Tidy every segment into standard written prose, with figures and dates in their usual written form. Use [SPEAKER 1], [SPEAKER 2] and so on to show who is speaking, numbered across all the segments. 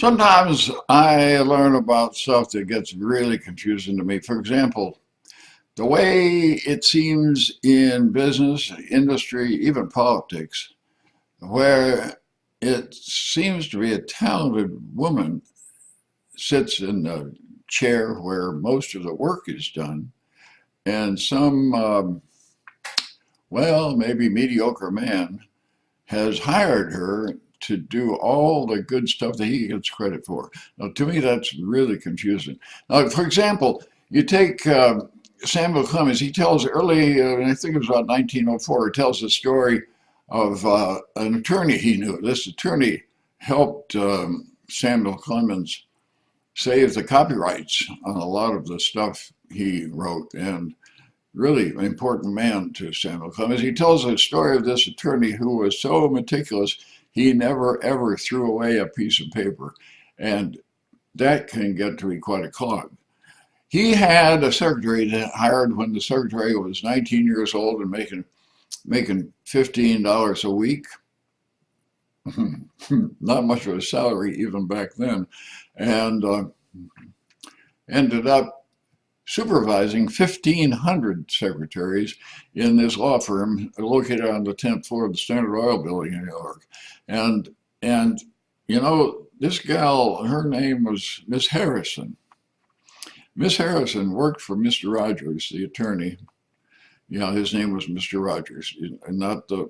[SPEAKER 1] Sometimes I learn about stuff that gets really confusing to me. For example, the way it seems in business, industry, even politics, where it seems to be a talented woman sits in the chair where most of the work is done, and some, well, maybe mediocre man has hired her to do all the good stuff that he gets credit for. Now, to me, that's really confusing. Now, for example, you take Samuel Clemens, he tells early, I think it was about 1904, he tells the story of an attorney he knew. This attorney helped Samuel Clemens save the copyrights on a lot of the stuff he wrote, and really an important man to Samuel Clemens. He tells the story of this attorney who was so meticulous, he never ever threw away a piece of paper. And that can get to be quite a clog. He had a secretary that hired when the secretary was 19 years old and making $15 a week. Not much of a salary even back then. And ended up supervising 1,500 secretaries in this law firm located on the 10th floor of the Standard Oil building in New York. And you know, this gal, her name was Miss Harrison. Miss Harrison worked for Mr. Rogers, the attorney. You know, his name was Mr. Rogers, not the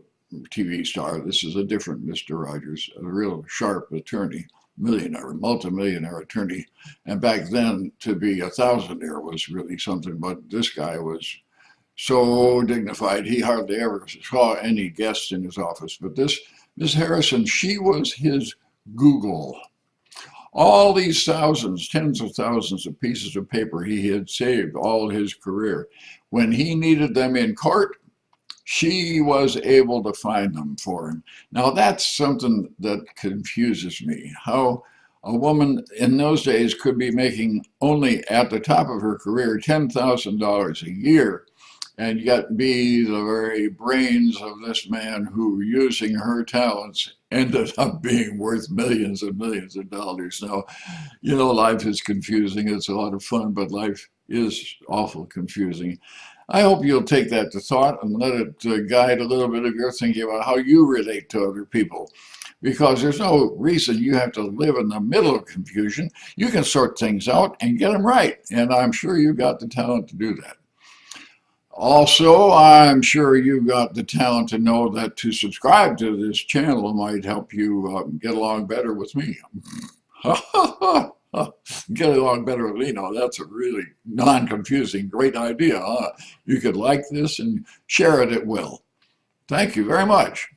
[SPEAKER 1] TV star. This is a different Mr. Rogers, a real sharp attorney, millionaire, multimillionaire attorney. And back then, to be a thousandaire was really something, but this guy was so dignified, he hardly ever saw any guests in his office. But this Miss Harrison, she was his Google. All these thousands, tens of thousands of pieces of paper he had saved all his career. When he needed them in court, she was able to find them for him. Now that's something that confuses me, how a woman in those days could be making only at the top of her career $10,000 a year and yet be the very brains of this man who, using her talents, ended up being worth millions and millions of dollars. Now, you know, life is confusing. It's a lot of fun, but life is awful confusing. I hope you'll take that to thought and let it guide a little bit of your thinking about how you relate to other people. Because there's no reason you have to live in the middle of confusion. You can sort things out and get them right. And I'm sure you've got the talent to do that. Also, I'm sure you've got the talent to know that to subscribe to this channel might help you get along better with me. Get along better with me. Now, that's a really non-confusing, great idea. Huh? You could like this and share it at will. Thank you very much.